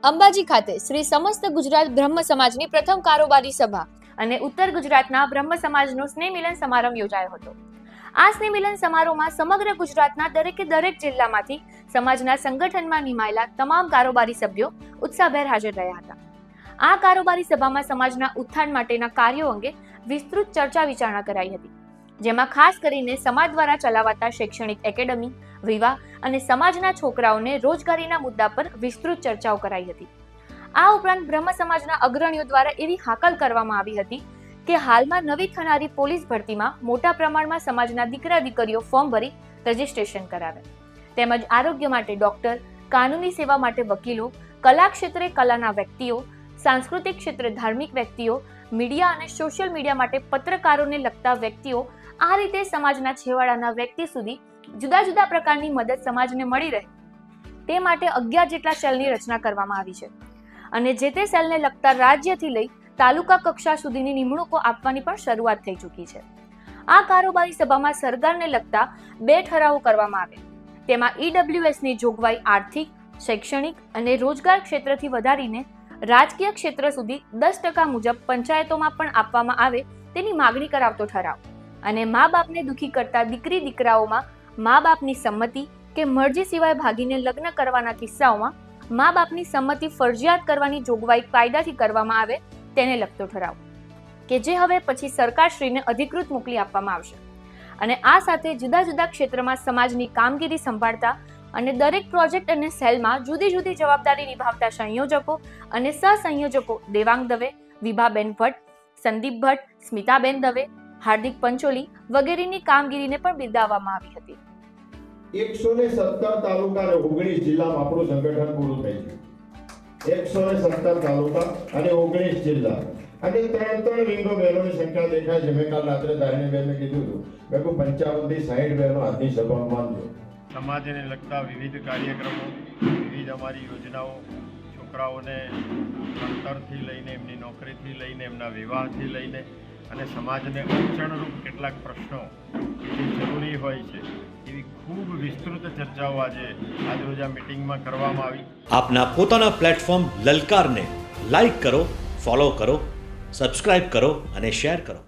અંબાજી ખાતે શ્રી સમસ્ત ગુજરાત બ્રહ્મ સમાજની પ્રથમ કારોબારી સભા અને ઉત્તર ગુજરાતના બ્રહ્મ સમાજનો સ્નેહ મિલન સમારંભ યોજાયો હતો. આ સ્નેહ મિલન સમારોહમાં સમગ્ર ગુજરાતના દરેક જિલ્લામાંથી સમાજના સંગઠનમાં નિમાયેલા તમામ કારોબારી સભ્યો ઉત્સાહભેર હાજર રહ્યા હતા. આ કારોબારી સભામાં સમાજના ઉત્થાન માટેના કાર્યો અંગે વિસ્તૃત ચર્ચા વિચારણા કરાઈ હતી, જેમાં ખાસ કરીને સમાજ દ્વારા ચલાવાતા શૈક્ષણિક એકેડમી, વિવાહ અને સમાજના છોકરાઓને રોજગારીના મુદ્દા પર વિસ્તૃત ચર્ચાઓ કરાઈ હતી. આ ઉપરાંત બ્રહ્મ સમાજના અગ્રણીઓ દ્વારા એવી હાકલ કરવામાં આવી હતી કે હાલમાં નવી થનારી પોલીસ ભરતીમાં મોટા પ્રમાણમાં સમાજના દીકરા દીકરીઓ ફોર્મ ભરી રજીસ્ટ્રેશન કરાવે, તેમજ આરોગ્ય માટે ડોક્ટર, કાનૂની સેવા માટે વકીલો, કલા ક્ષેત્રે કલાના વ્યક્તિઓ, સાંસ્કૃતિક ક્ષેત્રે ધાર્મિક વ્યક્તિઓ, મીડિયા અને સોશિયલ મીડિયા માટે પત્રકારોને લગતા વ્યક્તિઓ, આ રીતે સમાજના છેવાડાના વ્યક્તિ સુધી જુદા જુદા પ્રકારની મદદ સમાજને મળી રહે તે માટે 11 જેટલા સેલની રચના કરવામાં આવી છે અને જે તે સેલને લગતા રાજ્યથી લઈ તાલુકા કક્ષા સુધીની નિમણૂકો આપવાની પણ શરૂઆત થઈ ચૂકી છે. આ કારોબારી સભામાં સરકારને લગતા 2 ઠરાવો કરવામાં આવે, તેમાં EWSની જોગવાઈ આર્થિક, શૈક્ષણિક અને રોજગાર ક્ષેત્રથી વધારીને રાજકીય ક્ષેત્ર સુધી 10% મુજબ પંચાયતોમાં પણ આપવામાં આવે તેની માગણી કરાવતો ઠરાવ અને મા બાપને દુઃખી કરતા દીકરી દીકરાઓમાં મા બાપની સંમતિ કે મરજી સિવાય ભાગીને લગ્ન કરવાના કિસ્સાઓમાં મા બાપની સંમતિ ફરજિયાત કરવાની જોગવાઈ કાયદાથી કરવામાં આવે તેને લગતો ઠરાવ કે જે હવે પછી સરકારશ્રીને અધિકૃત મોકલી આપવામાં આવશે. અને આ સાથે જુદા જુદા ક્ષેત્રમાં સમાજની કામગીરી સંભાળતા અને દરેક પ્રોજેક્ટ અને સેલમાં જુદી જુદી જવાબદારી નિભાવતા સંયોજકો અને સહસંયોજકો દેવાંગ દવે, વિભાબેન ભટ્ટ, સંદીપ ભટ્ટ, સ્મિતાબેન દવે, હાર્દિક પંચોલી વગેરેની કામગીરીને પણ બિરદાવવામાં આવી હતી. 117 તાલુકા અને 19 જિલ્લામાં આપણું સંગઠન પૂરું થઈ ગયું. 117 તાલુકા અને 19 જિલ્લા અને 3 વિંગો બહેનોની સંખ્યા દેખાય છે. મેં કાલ રાત્રે ધારણી બહેનને કીધું હતું, મેં કહું 55 થી 60 બહેનો આજની સભામાં માનજો. સમાજને લગતા વિવિધ કાર્યક્રમો, વિવિધ અમારી યોજનાઓ, છોકરાઓને ભણતરથી લઈને એમની નોકરીથી લઈને એમના વિવાહથી લઈને અને સમાજને અડચણરૂપ કેટલાક પ્રશ્નો જે જરૂરી હોય છે એવી ખૂબ વિસ્તૃત ચર્ચાઓ આજે રોજ આ મિટિંગમાં કરવામાં આવી. આપના પોતાના પ્લેટફોર્મ લલકારને લાઈક કરો, ફોલો કરો, સબસ્ક્રાઇબ કરો અને શેર કરો.